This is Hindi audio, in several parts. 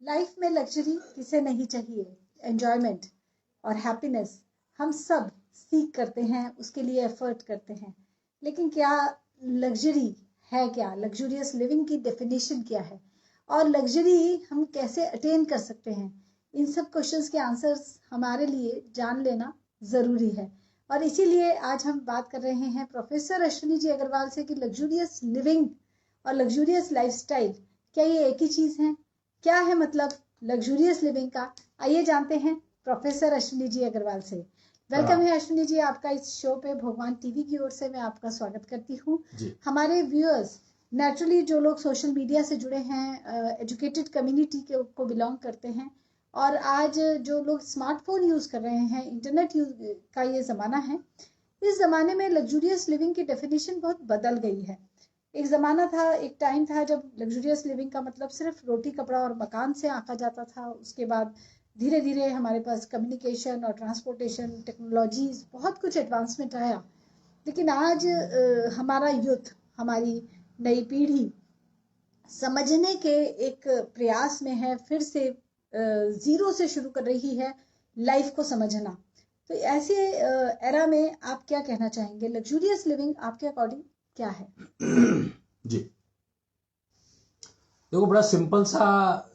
लाइफ में लग्जरी किसे नहीं चाहिए। एंजॉयमेंट और हैप्पीनेस हम सब सीख करते हैं, उसके लिए एफर्ट करते हैं। लेकिन क्या लग्जरी है? क्या लग्जूरियस लिविंग की डेफिनेशन क्या है और लग्जरी हम कैसे अटेन कर सकते हैं? इन सब क्वेश्चंस के आंसर्स हमारे लिए जान लेना ज़रूरी है। और इसीलिए आज हम बात कर रहे हैं प्रोफेसर अश्विनी जी अग्रवाल से कि लग्जूरियस लिविंग और लग्जूरियस लाइफस्टाइल क्या ये एक ही चीज़ है? क्या है मतलब लग्जूरियस लिविंग का? आइए जानते हैं प्रोफेसर अश्विनी जी अग्रवाल से। वेलकम है अश्विनी जी आपका इस शो पे। भगवान टीवी की ओर से मैं आपका स्वागत करती हूँ। हमारे व्यूअर्स नेचुरली जो लोग सोशल मीडिया से जुड़े हैं, एजुकेटेड कम्युनिटी के को बिलोंग करते हैं, और आज जो लोग स्मार्टफोन यूज़ कर रहे हैं, इंटरनेट यूज का ये ज़माना है, इस ज़माने में लग्जूरियस लिविंग की डेफिनेशन बहुत बदल गई है। एक ज़माना था, एक टाइम था जब लग्जूरियस लिविंग का मतलब सिर्फ रोटी कपड़ा और मकान से आंका जाता था। उसके बाद धीरे धीरे हमारे पास कम्युनिकेशन और ट्रांसपोर्टेशन टेक्नोलॉजीज बहुत कुछ एडवांसमेंट आया। लेकिन आज हमारा यूथ, हमारी नई पीढ़ी समझने के एक प्रयास में है, फिर से ज़ीरो से शुरू कर रही है लाइफ को समझना। तो ऐसे एरा में आप क्या कहना चाहेंगे? लग्जूरियस लिविंग आपके अकॉर्डिंग क्या है? जी देखो, बड़ा सिंपल सा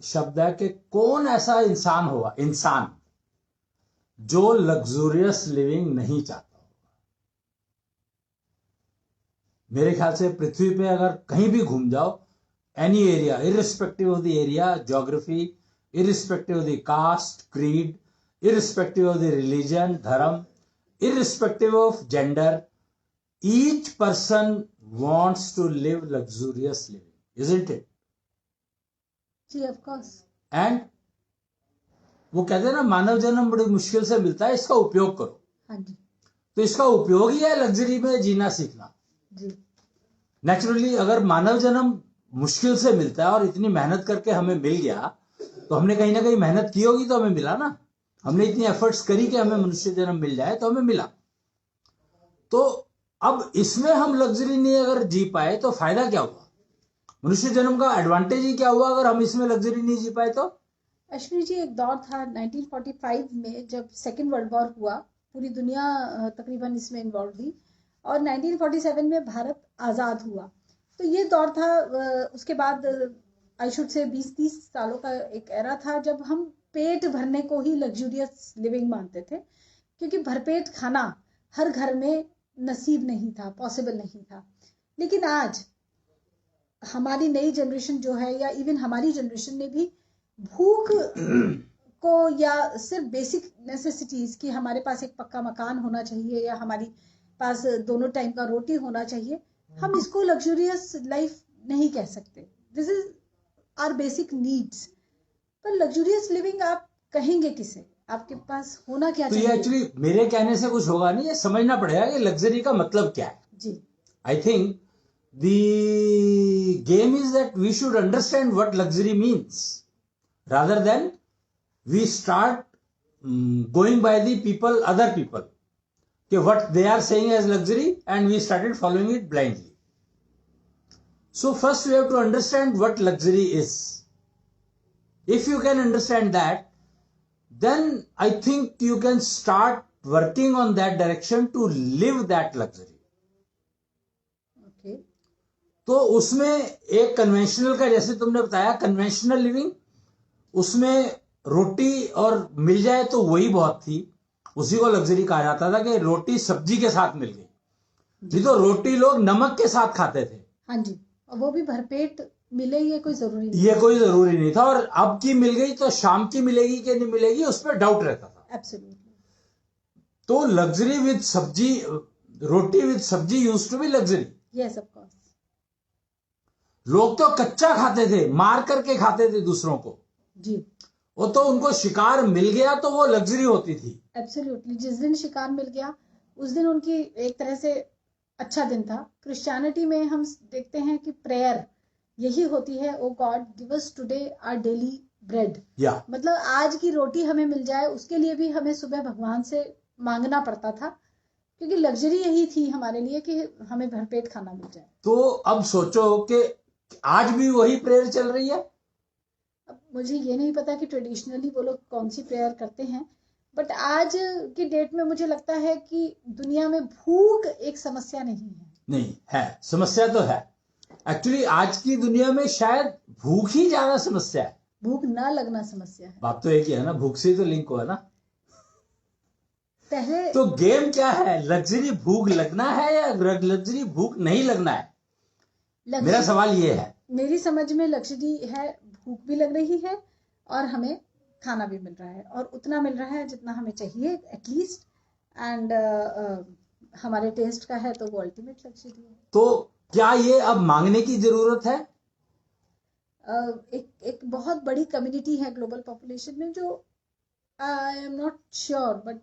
शब्द है कि कौन ऐसा इंसान जो लग्जूरियस लिविंग नहीं चाहता होगा। मेरे ख्याल से पृथ्वी पे अगर कहीं भी घूम जाओ, any area, irrespective of the area, geography, irrespective of the caste, creed, irrespective of the religion, धर्म, irrespective of gender, each person wants to live luxurious living, isn't it? जी, ऑफ कोर्स। एंड वो कहते हैं ना, मानव जन्म बड़ी मुश्किल से मिलता है, इसका उपयोग करो। हाँ जी। तो इसका उपयोग ही है लग्जरी में जीना सीखना। जी। नेचुरली अगर मानव जन्म मुश्किल से मिलता है और इतनी मेहनत करके हमें मिल गया, तो हमने कहीं ना कहीं मेहनत की होगी तो हमें मिला ना। हमने इतनी एफर्ट्स करी कि हमें मनुष्य जन्म मिल जाए तो हमें मिला। तो अब इसमें हम लग्जरी नहीं अगर जी पाए तो फायदा क्या हुआ? मनुष्य जन्म का एडवांटेज ही क्या हुआ अगर हम इसमें लग्जरी नहीं जी पाए तो? अश्विनी जी, एक दौर था 1945 में जब सेकेंड वर्ल्ड वॉर हुआ, पूरी दुनिया तकरीबन इसमें इन्वॉल्व थी, और 1947 में भारत आज़ाद हुआ। तो ये दौर था। उसके बाद आई शुड से 20-30 सालों का एक एरा था जब हम पेट भरने को ही लग्जूरियस लिविंग मानते थे, क्योंकि भरपेट खाना हर घर में नसीब नहीं था, पॉसिबल नहीं था। लेकिन आज हमारी नई जनरेशन जो है, या इवन हमारी जनरेशन ने भी भूख को, या सिर्फ बेसिक नेसेसिटीज कि हमारे पास एक पक्का मकान होना चाहिए या हमारी पास दोनों टाइम का रोटी होना चाहिए, हम इसको लग्जूरियस लाइफ नहीं कह सकते। This is our basic needs. पर लग्जूरियस लिविंग आप कहेंगे किसे? आपके पास होना क्या तो चाहिए? ये एक्चुअली मेरे कहने से कुछ होगा नहीं, ये समझना पड़ेगा कि लग्जरी का मतलब क्या है। जी। I think the game is that we should understand what luxury means rather than we start going by the other people, okay, what they are saying as luxury, and we started following it blindly. So first we have to understand what luxury is. If you can understand that, then I think you can start working on that direction to live that luxury. Okay. तो उसमें एक कन्वेंशनल का, जैसे तुमने बताया कन्वेंशनल लिविंग, उसमें रोटी और मिल जाए तो वही बहुत थी, उसी को लग्जरी कहा जाता था कि रोटी सब्जी के साथ मिल गई। जी, तो रोटी लोग नमक के साथ खाते थे। हाँ जी, और वो भी भरपेट मिले, ये कोई जरूरी नहीं, ये कोई जरूरी नहीं था। और अब की मिल गई तो शाम की मिलेगी कि नहीं मिलेगी उस पर डाउट रहता था। एब्सोल्युटली। तो luxury with sabzi, roti with sabzi used to be luxury. Yes, of course. लोग तो कच्चा खाते थे, मार करके खाते थे दूसरों को। जी। वो तो उनको शिकार मिल गया तो वो लग्जरी होती थी। एब्सोल्युटली। जिस दिन शिकार मिल गया उस दिन उनकी एक तरह से अच्छा दिन था। क्रिश्चियनिटी में हम देखते हैं कि प्रेयर यही होती है, O God give us today our daily bread. मतलब आज की रोटी हमें मिल जाए, उसके लिए भी हमें सुबह भगवान से मांगना पड़ता था, क्योंकि लग्जरी यही थी हमारे लिए कि हमें भरपेट खाना मिल जाए। तो अब सोचो कि आज भी वही प्रेयर चल रही है। अब मुझे ये नहीं पता कि ट्रेडिशनली वो लोग कौन सी प्रेयर करते हैं, बट आज की डेट में मुझे लगता है कि दुनिया में भूख एक समस्या नहीं है। नहीं है, समस्या तो है। एक्चुअली आज की दुनिया में शायद भूख ही ज्यादा समस्या है, भूख ना लगना समस्या है। बात तो एक ही है ना, भूख से ही तो लिंक हुआ ना। पहले तो गेम क्या है, लग्जरी भूख लगना है या लग्जरी भूख नहीं लगना है? मेरा सवाल ये है। मेरी समझ में लग्जरी है, भूख भी लग रही है और हमें खाना भी मिल रहा है, और उतना मिल रहा है जितना हमें चाहिए एटलीस्ट, एंड हमारे टेस्ट का है, तो वो अल्टीमेट लग्जरी है। तो क्या ये अब मांगने की जरूरत है? एक बहुत बड़ी कम्युनिटी है ग्लोबल पॉपुलेशन में जो I am not sure, but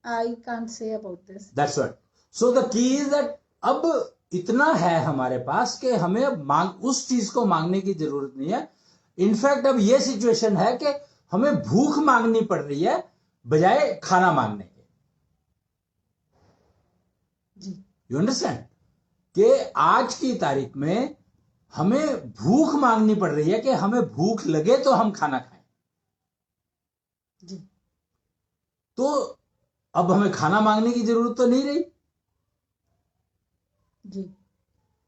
I can't say about this. That's what. So the key is that अब इतना है हमारे पास कि हमें अब उस चीज को मांगने की जरूरत नहीं है। इनफैक्ट अब ये सिचुएशन है कि हमें भूख मांगनी पड़ रही है बजाय खाना मांगने के। जी, यू अंडरस्टैंड कि आज की तारीख में हमें भूख मांगनी पड़ रही है कि हमें भूख लगे तो हम खाना खाएं। जी, तो अब हमें खाना मांगने की जरूरत तो नहीं रही। जी,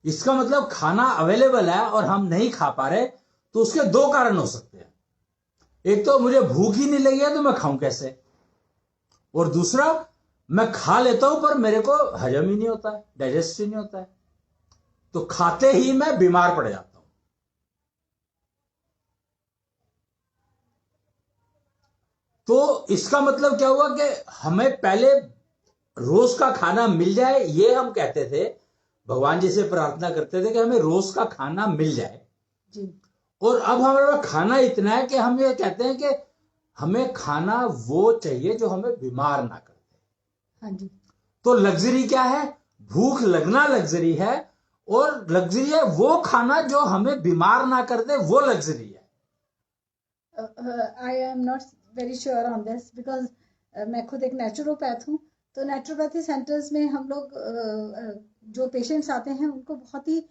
इसका मतलब खाना अवेलेबल है और हम नहीं खा पा रहे, तो उसके दो कारण हो सकते हैं। एक तो मुझे भूख ही नहीं लगी है तो मैं खाऊं कैसे, और दूसरा मैं खा लेता हूं पर मेरे को हजम ही नहीं होता है, डाइजेस्ट ही नहीं होता है, तो खाते ही मैं बीमार पड़ जाता हूं। तो इसका मतलब क्या हुआ कि हमें पहले रोज का खाना मिल जाए, ये हम कहते थे, भगवान जी से प्रार्थना करते थे कि हमें रोज का खाना मिल जाए जी, और अब हमारे पास खाना इतना है कि हम ये कहते हैं कि हमें खाना वो चाहिए जो हमें बीमार ना कर दे। हाँ जी। तो लग्जरी क्या है? भूख लगना लग्जरी है, और लग्जरी है वो खाना जो हमें बीमार ना कर दे, वो लग्जरी है। I am not very sure on this because मैं खुद एक नेचुरोपैथ हूँ, तो नेचुरोपैथी सेंटर्स में हम लोग जो पेशेंट्स आते हैं उनको बहुत ही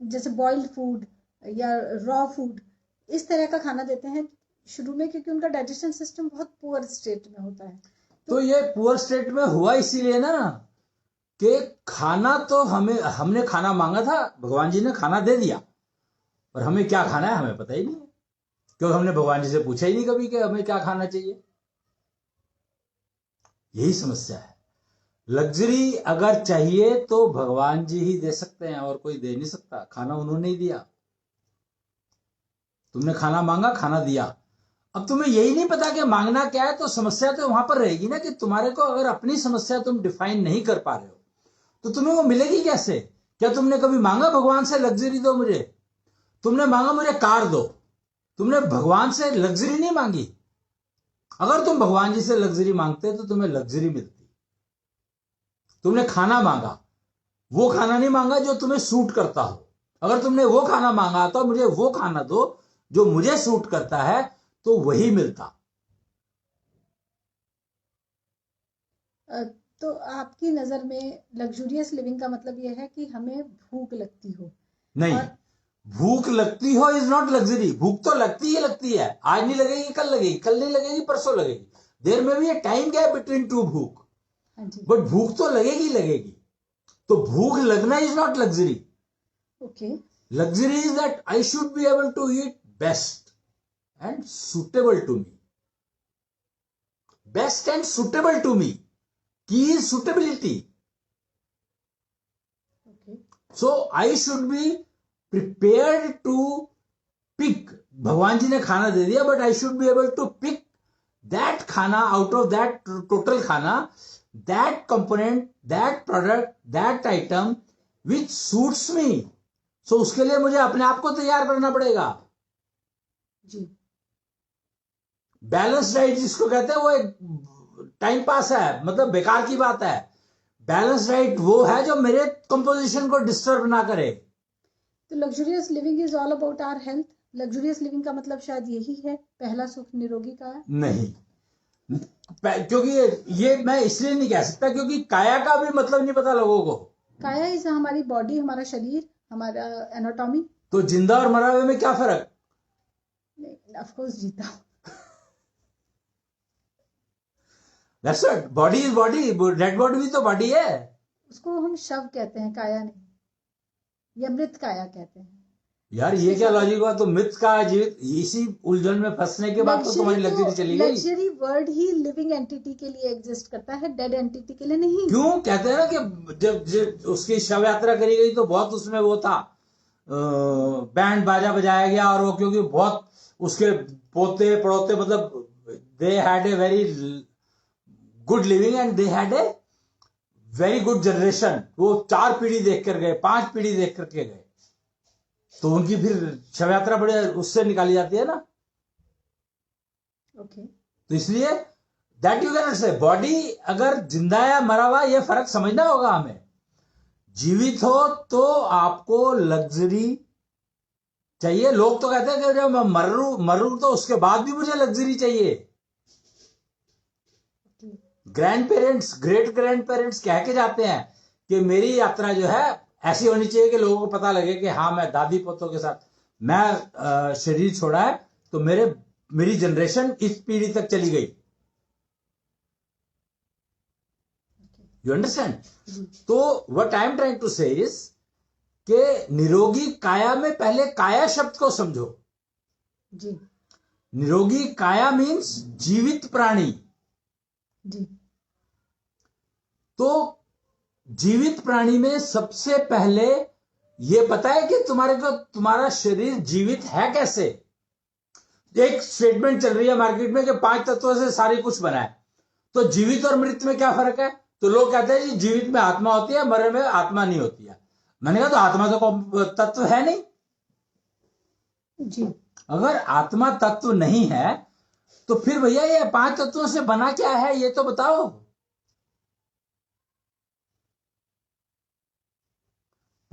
जैसे बॉइल्ड फूड या रॉ फूड इस तरह का खाना देते हैं शुरू में, क्योंकि उनका डाइजेशन सिस्टम बहुत पुअर स्टेट में होता है। तो ये पुअर स्टेट में हुआ इसीलिए ना कि खाना तो हमने खाना मांगा था, भगवान जी ने खाना दे दिया, और हमें क्या खाना है हमें पता ही नहीं है, क्योंकि हमने भगवान जी से पूछा ही नहीं कभी कि हमें क्या खाना चाहिए। यही समस्या है। लग्जरी अगर चाहिए तो भगवान जी ही दे सकते हैं, और कोई दे नहीं सकता। खाना उन्होंने ही दिया, तुमने खाना मांगा, खाना दिया। अब तुम्हें यही नहीं पता कि मांगना क्या है, तो समस्या तो वहां पर रहेगी ना कि तुम्हारे को अगर अपनी समस्या तुम डिफाइन नहीं कर पा रहे हो तो तुम्हें वो मिलेगी कैसे? क्या तुमने कभी मांगा भगवान से लग्जरी दो मुझे? तुमने मांगा मुझे कार दो, तुमने भगवान से लग्जरी नहीं मांगी। अगर तुम भगवान जी से लग्जरी मांगते तो तुम्हें लग्जरी मिलती। तुमने खाना मांगा, वो खाना नहीं मांगा जो तुम्हें सूट करता हो। अगर तुमने वो खाना मांगा तो मुझे वो खाना दो जो मुझे सूट करता है, तो वही मिलता। तो आपकी नजर में लग्जूरियस लिविंग का मतलब यह है कि हमें भूख लगती हो? नहीं, और भूख लगती हो इज नॉट लग्जरी। भूख तो लगती है, आज नहीं लगेगी, कल लगेगी, कल नहीं लगेगी, परसों लगेगी। देर में भी टाइम गैप बिटवीन टू भूख, हाँ जी, बट भूख तो लगेगी। तो भूख लगना is not luxury. Okay. Luxury is that I should be able to eat best and suitable to me. Best and suitable to me, की is suitability. Okay, so I should be prepared to pick. भगवान जी ने खाना दे दिया, but I should be able to pick that khana out of that total khana, that component, that product, that item which suits me. So उसके लिए मुझे अपने आप को तैयार करना पड़ेगा। जी, बैलेंस डाइट जिसको कहते हैं वो एक टाइम पास है, मतलब बेकार की बात है। बैलेंस डाइट वो है जो मेरे कंपोजिशन को डिस्टर्ब ना करे। तो luxurious living is all about our health. Luxurious living का मतलब शायद यही है, पहला सुख निरोगी का है। नहीं, क्योंकि ये मैं इसलिए नहीं कह सकता क्योंकि काया का भी मतलब नहीं पता लोगों को। काया इज हमारी बॉडी, हमारा शरीर, हमारा एनाटॉमी। तो जिंदा और मरा हुए में क्या फर्क? ऑफ कोर्स जीता। That's what body is body, dead body भी तो बॉडी है। उसको हम शव कहते हैं, काया नहीं, या मृत काया कहते हैं यार ये क्या लॉजिक हुआ? तो मृत का जीवित, इसी उलझन में फंसने के बाद तो तुम्हारी लग्जरी चली गई। लग्जरी वर्ड ही लिविंग एंटिटी के लिए एग्जिस्ट करता है, डेड एंटिटी के लिए नहीं। क्यों कहते हैं ना कि जब उसकी शव यात्रा करी गई तो बहुत उसमें वो था, बैंड बाजा बजाया गया, और वो क्योंकि बहुत उसके पोते पड़ोते, मतलब they had a very good living and they had a very good generation. वो 4 पीढ़ी देख कर गए, 5 पीढ़ी देख करके गए, तो उनकी फिर शव यात्रा बड़े उससे निकाली जाती है ना। ओके तो इसलिए that you can say body अगर जिंदा या मरा हुआ, ये फर्क समझना होगा हमें। जीवित हो तो आपको लग्जरी चाहिए। लोग तो कहते हैं कि जब मैं मरूं तो उसके बाद भी मुझे लग्जरी चाहिए। Grand parents, great grand parents कह के जाते हैं कि मेरी यात्रा जो है ऐसी होनी चाहिए कि लोगों को पता लगे कि हाँ, मैं दादी पोतों के साथ मैं शरीर छोड़ा है, तो मेरी जनरेशन इस पीढ़ी तक चली गई। You understand? तो what I am trying to say is कि निरोगी काया में पहले काया शब्द को समझो जी। निरोगी काया मीन्स जीवित प्राणी जी। तो जीवित प्राणी में सबसे पहले ये पता है कि तुम्हारा शरीर जीवित है कैसे। एक स्टेटमेंट चल रही है मार्केट में कि 5 तत्वों से सारी कुछ बना है, तो जीवित और मृत में क्या फर्क है? तो लोग कहते हैं जी जीवित में आत्मा होती है, मरे में आत्मा नहीं होती है। मैंने कहा तो आत्मा तो तत्व है नहीं जी। अगर आत्मा तत्व नहीं है तो फिर भैया ये 5 तत्वों से बना क्या है, ये तो बताओ।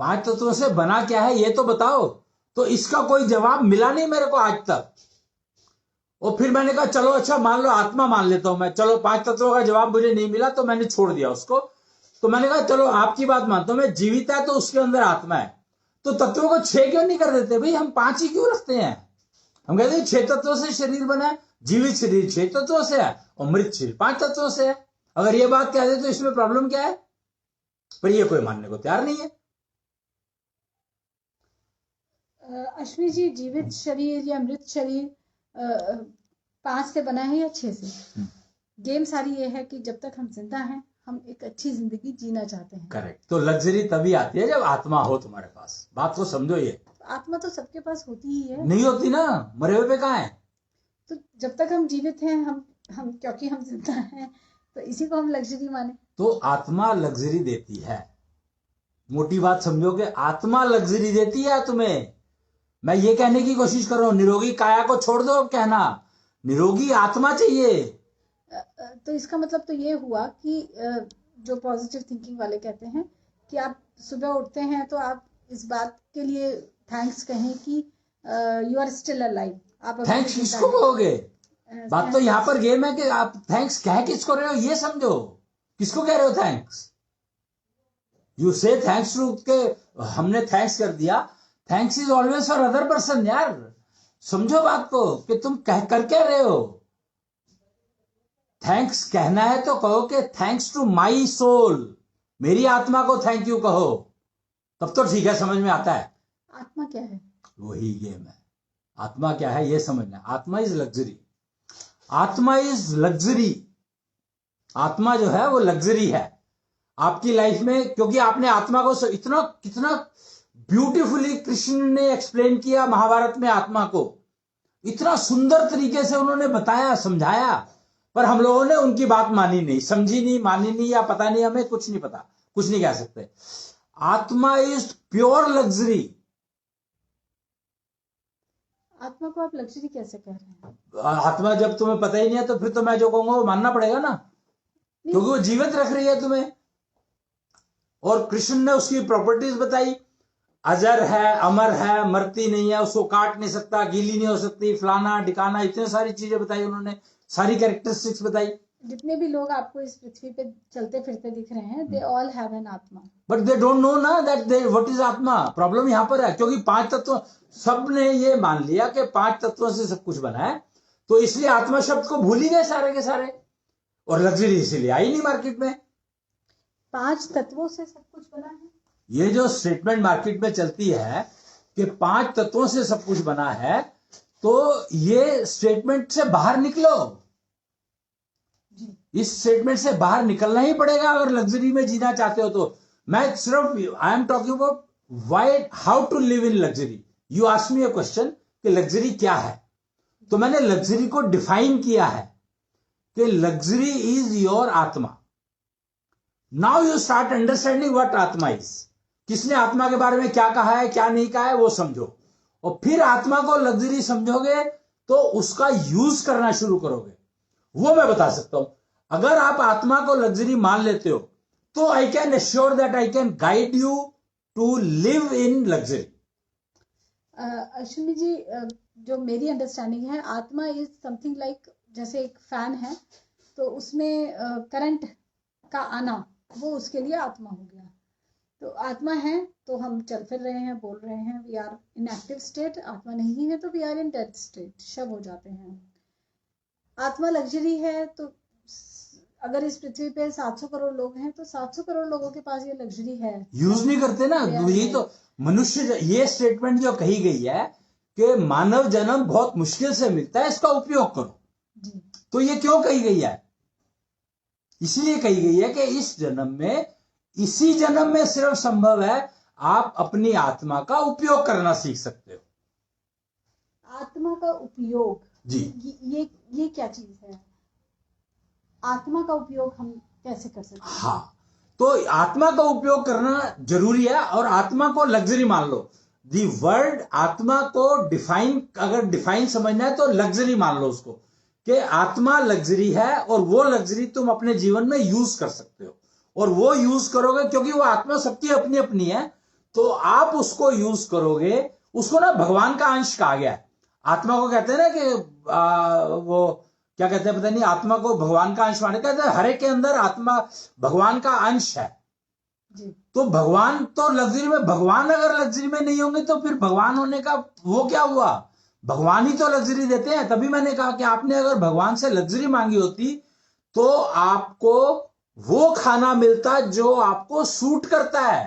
5 तत्वों से बना क्या है ये तो बताओ। तो इसका कोई जवाब मिला नहीं मेरे को आज तक। और फिर मैंने कहा चलो अच्छा मान लो आत्मा मान लेता हूं मैं, चलो 5 तत्वों का जवाब मुझे नहीं मिला तो मैंने छोड़ दिया उसको। तो मैंने कहा चलो आपकी बात मानता हूं मैं, जीवित है तो उसके अंदर आत्मा है, तो तत्वों को 6 क्यों नहीं कर देते भाई? हम 5 ही क्यों रखते हैं? हम कहते हैं 6 तत्वों से शरीर बना है, जीवित शरीर 6 तत्वों से है और मृत शरीर 5 तत्वों से है। अगर ये बात कह दे तो इसमें प्रॉब्लम क्या है? पर ये कोई मानने को तैयार नहीं है। अश्विनी जी, जीवित शरीर या मृत शरीर 5 से बना है या 6 से? गेम सारी ये है कि जब तक हम जिंदा हैं हम एक अच्छी जिंदगी जीना चाहते हैं। करेक्ट। तो लग्जरी तभी आती है जब आत्मा हो तुम्हारे पास। बात को समझो। ये आत्मा तो सबके पास होती ही है। नहीं होती ना, मरे हुए पे कहाँ है? तो जब तक हम जीवित हैं, हम क्योंकि हम जिंदा हैं तो इसी को हम लग्जरी माने। तो आत्मा लग्जरी देती है। मोटी बात समझो कि आत्मा लग्जरी देती है तुम्हें। मैं ये कहने की कोशिश कर रहा हूं निरोगी काया को छोड़ दो, अब कहना निरोगी आत्मा चाहिए। तो इसका मतलब तो ये हुआ कि जो पॉजिटिव थिंकिंग वाले कहते हैं कि आप सुबह उठते हैं तो आप इस बात के लिए थैंक्स कहें कि यू आर स्टिल अलाइव। आप थैंक्स किसको कहोगे? बात तो यहां पर गेम है कि आप थैंक्स कह किसको रहे हो ये समझो। किसको कह रहे हो थैंक्स? यू से थैंक्स टू के हमने थैंक्स कर दिया। Thanks is always for other person. यार समझो बात को कि तुम कर क्या रहे हो। थैंक्स कहना है तो कहो कि थैंक्स टू माई सोल, मेरी आत्मा को थैंक यू कहो, तब तो ठीक है, समझ में आता है। आत्मा क्या है? वही गेम है। आत्मा क्या है ये समझना। आत्मा इज लग्जरी। आत्मा इज लग्जरी। आत्मा जो है वो लग्जरी है आपकी लाइफ में, क्योंकि आपने आत्मा को इतना कितना ब्यूटीफुली कृष्ण ने एक्सप्लेन किया महाभारत में। आत्मा को इतना सुंदर तरीके से उन्होंने बताया, समझाया, पर हम लोगों ने उनकी बात मानी नहीं, समझी नहीं, मानी नहीं, या पता नहीं, हमें कुछ नहीं पता, कुछ नहीं कह सकते। आत्मा इज प्योर लग्जरी। आत्मा को आप लग्जरी कैसे कह रहे हैं? आत्मा जब तुम्हें पता ही नहीं है तो फिर तो मैं जो कहूंगा वो मानना पड़ेगा ना, क्योंकि वो जीवित रख रही है तुम्हें। और कृष्ण ने उसकी प्रॉपर्टीज बताई, अजर है, अमर है, मरती नहीं है, उसको काट नहीं सकता, गीली नहीं हो सकती, फलाना ढिकाना, इतनी सारी चीजें बताई उन्होंने, सारी कैरेक्टरिस्टिक्स बताई। जितने भी लोग आपको इस पृथ्वी पे चलते फिरते दिख रहे हैं, दे ऑल हैव एन आत्मा। बट दे डोंट नो ना दैट दे व्हाट इज आत्मा। प्रॉब्लम यहां पर है, क्योंकि पांच तत्व सब ने ये मान लिया कि पांच तत्वों से सब कुछ बना है, तो इसलिए आत्मा शब्द को भूल ही गए सारे के सारे, और लग्जरी इसीलिए आई नहीं मार्केट में। 5 तत्वों से सब कुछ बना है, ये जो स्टेटमेंट मार्केट में चलती है कि 5 तत्वों से सब कुछ बना है, तो ये स्टेटमेंट से बाहर निकलो। इस स्टेटमेंट से बाहर निकलना ही पड़ेगा अगर लग्जरी में जीना चाहते हो तो। मैं सिर्फ I am talking about why how to live in luxury. You ask me a question कि लग्जरी क्या है, तो मैंने लग्जरी को डिफाइन किया है कि लग्जरी इज योर आत्मा। Now you start understanding what आत्मा इज। किसने आत्मा के बारे में क्या कहा है क्या नहीं कहा है वो समझो, और फिर आत्मा को लग्जरी समझोगे तो उसका यूज करना शुरू करोगे। वो मैं बता सकता हूं। अगर आप आत्मा को लग्जरी मान लेते हो तो I can assure that I can guide you to live in luxury. Ashwini ji, जो मेरी अंडरस्टैंडिंग है, आत्मा इज समथिंग लाइक, जैसे एक फैन है तो उसमें करंट का आना, वो उसके लिए आत्मा हो गया। तो आत्मा है तो हम चल फिर रहे हैं, बोल रहे हैं, we are in active state. आत्मा नहीं है तो we are in dead state, शव हो जाते हैं। आत्मा लग्जरी है तो अगर इस पृथ्वी पे 700 करोड़ लोग हैं तो 700 करोड़ लोगों के पास ये लग्जरी है, यूज नहीं करते ना। यही तो मनुष्य, ये स्टेटमेंट जो कही गई है कि मानव जन्म बहुत मुश्किल से मिलता है, इसका उपयोग करो जी। तो ये क्यों कही गई है? इसलिए कही गई है कि इस जन्म में, इसी जन्म में सिर्फ संभव है आप अपनी आत्मा का उपयोग करना सीख सकते हो। आत्मा का उपयोग जी, ये क्या चीज है? आत्मा का उपयोग हम कैसे कर सकते हैं? हाँ, तो आत्मा का उपयोग करना जरूरी है, और आत्मा को लग्जरी मान लो। दी वर्ड आत्मा को डिफाइन, अगर डिफाइन समझना है तो लग्जरी मान लो उसको, कि आत्मा लग्जरी है और वो लग्जरी तुम अपने जीवन में यूज कर सकते हो, और वो यूज करोगे क्योंकि वो आत्मा सबकी अपनी अपनी है, तो आप उसको यूज करोगे। उसको ना भगवान का अंश कहा गया है। आत्मा को कहते हैं ना कि वो क्या कहते हैं पता नहीं, आत्मा को भगवान का अंश माने, कहते हैं हर एक के अंदर आत्मा भगवान का अंश है जी। तो भगवान तो लग्जरी में, भगवान अगर लग्जरी में नहीं होंगे तो फिर भगवान होने का वो क्या हुआ? भगवान ही तो लग्जरी देते हैं। तभी मैंने कहा कि आपने अगर भगवान से लग्जरी मांगी होती तो आपको वो खाना मिलता जो आपको सूट करता है।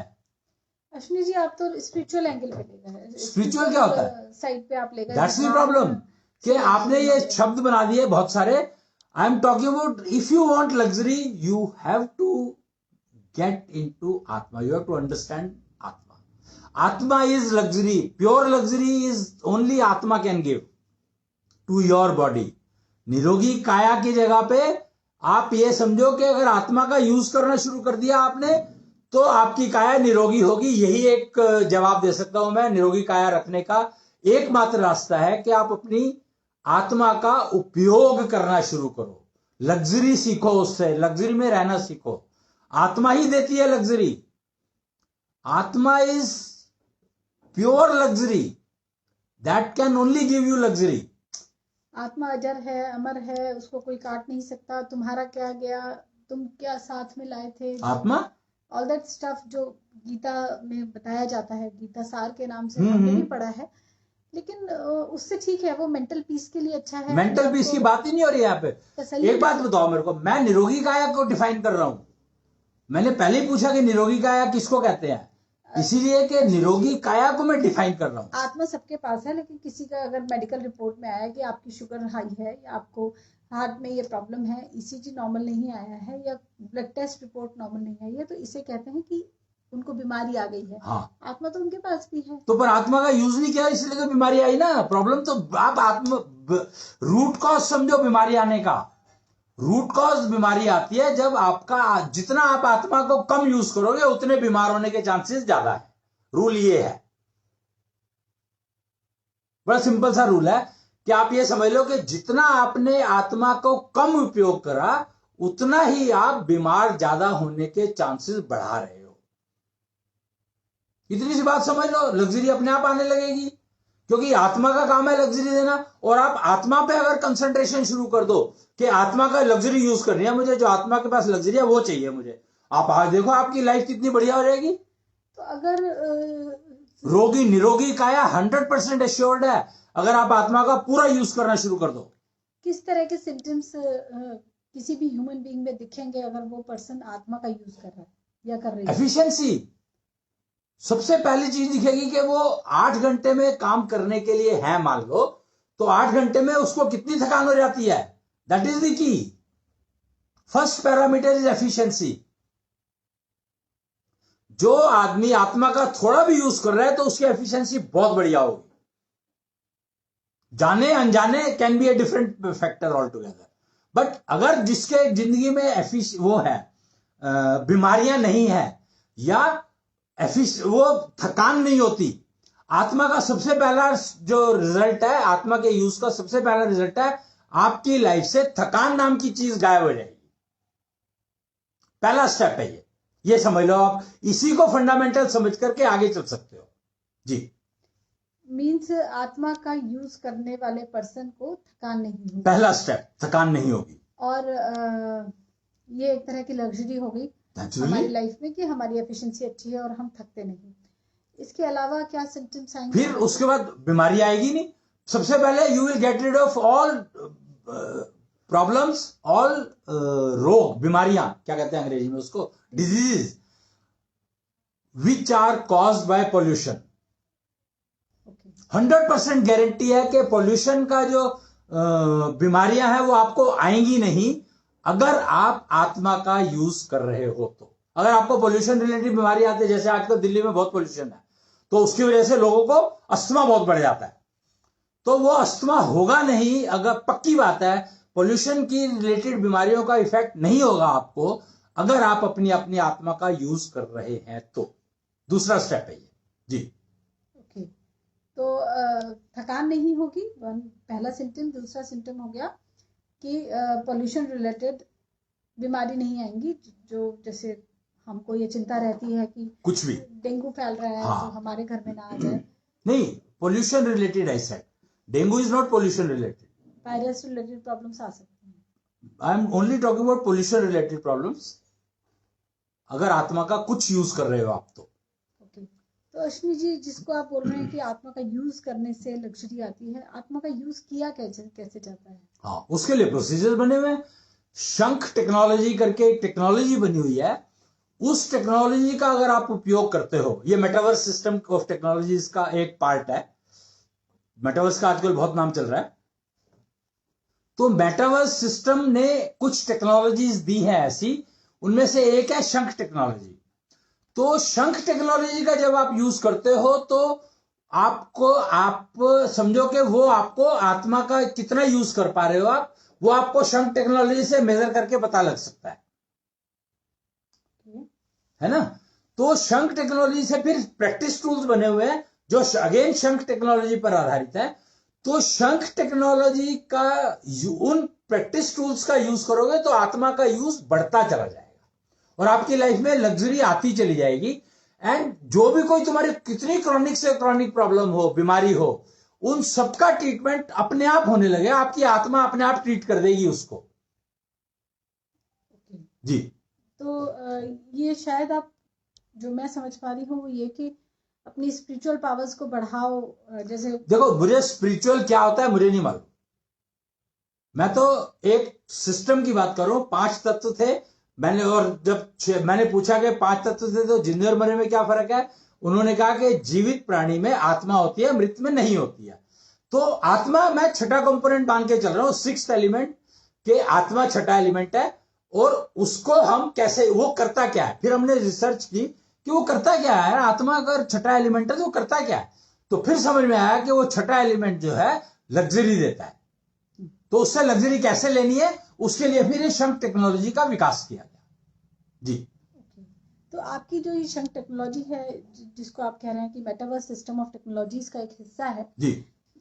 अश्विनी जी, आप तो स्पिरिचुअल एंगल पे ले गए। स्पिरिचुअल क्या होता है? साइड पे आप ले गए। दैट्स द प्रॉब्लम कि आपने ये शब्द बना दिए बहुत सारे। I am talking about if you want luxury you have to get into atma, you have to understand atma. Atma is luxury, pure luxury is only atma can give to your body. निरोगी काया की जगह पे आप ये समझो कि अगर आत्मा का यूज करना शुरू कर दिया आपने तो आपकी काया निरोगी होगी। यही एक जवाब दे सकता हूं मैं। निरोगी काया रखने का एकमात्र रास्ता है कि आप अपनी आत्मा का उपयोग करना शुरू करो, लग्जरी सीखो, उससे लग्जरी में रहना सीखो। आत्मा ही देती है लग्जरी। आत्मा is pure luxury that can only give you luxury. आत्मा अजर है, अमर है, उसको कोई काट नहीं सकता। तुम्हारा क्या गया, तुम क्या साथ में लाए थे, आत्मा ऑल दैट स्टफ जो गीता में बताया जाता है, गीता सार के नाम से हमने भी पढ़ा है। लेकिन उससे ठीक है, वो मेंटल पीस के लिए अच्छा है। मेंटल पीस की बात ही नहीं हो रही यहाँ पे। एक बात बताओ मेरे को, मैं निरोगी काया को डिफाइन कर रहा हूं। मैंने पहले ही पूछा कि निरोगी काया किसको कहते हैं, इसीलिए कि निरोगी काया को मैं डिफाइन कर रहा हूँ। आत्मा सबके पास है, लेकिन किसी का अगर मेडिकल रिपोर्ट में आया कि आपकी शुगर हाई है, या आपको हार्ट में ये प्रॉब्लम है, ईसीजी नॉर्मल नहीं आया है, या ब्लड टेस्ट रिपोर्ट नॉर्मल नहीं आई है, तो इसे कहते हैं कि उनको बीमारी आ गई है। हाँ, आत्मा तो उनके पास भी है। तो पर आत्मा का यूज नहीं किया इसलिए तो बीमारी आई ना। प्रॉब्लम तो आप आत्मा रूट कॉज समझो बीमारी आने का। रूट कॉज बीमारी आती है जब आपका, जितना आप आत्मा को कम यूज करोगे उतने बीमार होने के चांसेस ज्यादा है। रूल ये है, बड़ा सिंपल सा रूल है कि आप ये समझ लो कि जितना आपने आत्मा को कम उपयोग करा उतना ही आप बीमार ज्यादा होने के चांसेस बढ़ा रहे हो। इतनी सी बात समझ लो, लग्जरी अपने आप आने लगेगी। क्योंकि आत्मा का काम है लग्जरी देना, और आप आत्मा पे अगर कंसंट्रेशन शुरू कर दो कि आत्मा का लग्जरी यूज करनी है मुझे, जो आत्मा के पास लग्जरी है वो चाहिए मुझे, आप आज देखो आपकी लाइफ कितनी बढ़िया हो जाएगी। तो अगर रोगी निरोगी काया 100% एश्योर्ड है अगर आप आत्मा का पूरा यूज करना शुरू कर दो। किस तरह के सिम्टम्स किसी भी ह्यूमन बीइंग में दिखेंगे अगर वो पर्सन आत्मा का यूज कर रहा है या कर रही है? एफिशिएंसी सबसे पहली चीज दिखेगी कि वो 8 घंटे में काम करने के लिए है मान लो, तो 8 घंटे में उसको कितनी थकान हो जाती है, that is the key. First parameter is efficiency. जो आदमी आत्मा का थोड़ा भी यूज कर रहा है तो उसकी एफिशिएंसी बहुत बढ़िया होगी। जाने अनजाने can be a different factor all together, but अगर जिसके जिंदगी में वो है बीमारियां नहीं है या वो थकान नहीं होती, आत्मा का सबसे पहला जो रिजल्ट है, आत्मा के यूज का सबसे पहला रिजल्ट है आपकी लाइफ से थकान नाम की चीज गायब हो जाएगी। पहला स्टेप है ये समझ लो आप, इसी को फंडामेंटल समझ करके आगे चल सकते हो जी। मीन्स आत्मा का यूज करने वाले पर्सन को थकान नहीं होगी, पहला स्टेप थकान नहीं होगी। और ये एक तरह की लग्जरी हो गई हमारी लाइफ में कि हमारी एफिशिएंसी अच्छी है और हम थकते नहीं। इसके अलावा क्या सिम्टम्स आएंगे? फिर उसके बाद बीमारी आएगी नहीं। सबसे पहले you will get rid of all problems, all रोग, बीमारियां क्या कहते हैं अंग्रेजी में उसको, disease which are caused by pollution. 100% guarantee है कि पॉल्यूशन का जो बीमारियां हैं वो आपको आएंगी नहीं अगर आप आत्मा का यूज कर रहे हो तो। अगर आपको पॉल्यूशन रिलेटेड बीमारी आती है, जैसे आजकल दिल्ली में बहुत पॉल्यूशन है तो उसकी वजह से लोगों को अस्थमा बहुत बढ़ जाता है, तो वो अस्थमा होगा नहीं। अगर पक्की बात है पॉल्यूशन की रिलेटेड बीमारियों का इफेक्ट नहीं होगा आपको अगर आप अपनी अपनी आत्मा का यूज कर रहे हैं तो। दूसरा स्टेप है ये जी। ओके, तो थकान नहीं होगी, पहला सिम्टम। दूसरा सिम्टम हो गया कि पॉल्यूशन रिलेटेड बीमारी नहीं आएंगी, जो जैसे हमको ये चिंता रहती है कि कुछ भी डेंगू फैल रहा है तो हमारे घर में ना आ जाए। नहीं, pollution related I said, dengue is not pollution related. Virus related problems आ सकती हैं। I am only talking about pollution related problems अगर आत्मा का कुछ यूज कर रहे हो आप तो। तो अश्विनी जी, जिसको आप बोल रहे हैं कि आत्मा का यूज करने से लग्जरी आती है, आत्मा का यूज किया कैसे जाता है? हाँ, उसके लिए प्रोसीजर बने हुए हैं। शंख टेक्नोलॉजी करके एक टेक्नोलॉजी बनी हुई है, उस टेक्नोलॉजी का अगर आप उपयोग करते हो, ये मेटावर्स सिस्टम ऑफ टेक्नोलॉजीज का एक पार्ट है। मेटावर्स का आजकल बहुत नाम चल रहा है, तो मेटावर्स सिस्टम ने कुछ टेक्नोलॉजीज दी है ऐसी, उनमें से एक है शंख टेक्नोलॉजी। तो शंख टेक्नोलॉजी का जब आप यूज करते हो तो आप समझो कि वो आपको आत्मा का कितना यूज कर पा रहे हो आप, वो आपको शंख टेक्नोलॉजी से मेजर करके पता लग सकता है ना। तो शंख टेक्नोलॉजी से फिर प्रैक्टिस टूल्स बने हुए हैं जो अगेन शंख टेक्नोलॉजी पर आधारित है। तो शंख टेक्नोलॉजी का उन प्रैक्टिस टूल्स का यूज करोगे तो आत्मा का यूज बढ़ता चला जाएगा और आपकी लाइफ में लग्जरी आती चली जाएगी। एंड जो भी कोई तुम्हारी कितनी क्रॉनिक से क्रॉनिक प्रॉब्लम हो, बीमारी हो, उन सबका ट्रीटमेंट अपने आप होने लगे, आपकी आत्मा अपने आप ट्रीट कर देगी उसको जी। तो ये शायद आप, जो मैं समझ पा रही हूँ वो ये कि अपनी स्पिरिचुअल पावर्स को बढ़ाओ। जैसे देखो, मुझे स्पिरिचुअल क्या होता है मुझे नहीं मालूम, मैं तो एक सिस्टम की बात कर रहा हूं। 5 तत्व थे मैंने, और जब मैंने पूछा कि 5 तत्व थे तो जिंदे और मरे में क्या फर्क है, उन्होंने कहा कि जीवित प्राणी में आत्मा होती है, मृत में नहीं होती है। तो आत्मा मैं छठा कंपोनेंट मान के चल रहा हूं, 6th एलिमेंट के आत्मा छठा एलिमेंट है। और उसको हम कैसे, वो करता क्या है, फिर हमने रिसर्च की कि वो करता क्या है। आत्मा अगर छठा एलिमेंट है तो वो करता क्या है, तो फिर समझ में आया कि वो छठा एलिमेंट जो है लग्जरी देता है। तो उससे लग्जरी कैसे लेनी है, उसके लिए फिर ये शंख टेक्नोलॉजी का विकास किया गया जी। तो आपकी जो ये शंख टेक्नोलॉजी है, जिसको आप कह रहे हैं कि मेटावर्स सिस्टम ऑफ टेक्नोलॉजीज का एक हिस्सा है जी,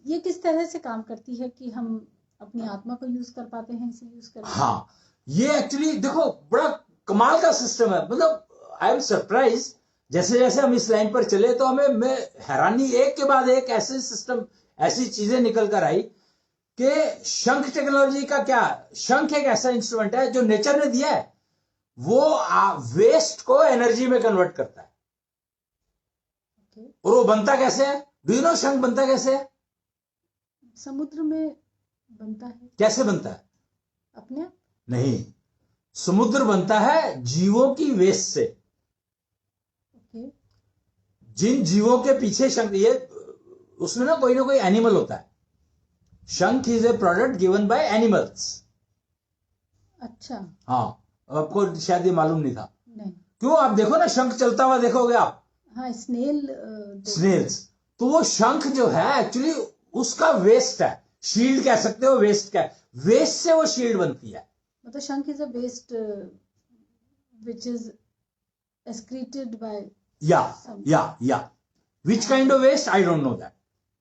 ये किस तरह से काम करती है कि हम अपनी आत्मा को यूज कर पाते हैं, इसे यूज कर? हाँ, ये एक्चुअली देखो बड़ा कमाल का सिस्टम है। मतलब आई एम सरप्राइज जैसे जैसे हम इस लाइन पर चले तो हमें मैं हैरानी एक के बाद एक ऐसे सिस्टम, ऐसी चीजें निकल कर आई कि शंख टेक्नोलॉजी का क्या, शंख एक ऐसा इंस्ट्रूमेंट है जो नेचर ने दिया है, वो वेस्ट को एनर्जी में कन्वर्ट करता है। और वो बनता कैसे है? डू यू नो शंख बनता कैसे है? समुद्र में बनता है। कैसे बनता है? अपने आप नहीं, समुद्र बनता है जीवों की वेस्ट से। जिन जीवों के पीछे शंख, ये उसमें ना कोई एनिमल होता है। शंख is a product given by animals. अच्छा, हाँ, आपको शायद ये मालूम नहीं था। नहीं। क्यों? आप देखो ना, शंख चलता हुआ देखोगे आप। हाँ, स्नेल्स। तो वो शंख जो है एक्चुअली उसका वेस्ट है, शील्ड कह सकते हो, वेस्ट का, वेस्ट से वो शील्ड बनती है। मतलब शंख is a waste which is excreted by या which kind of waste I don't know that.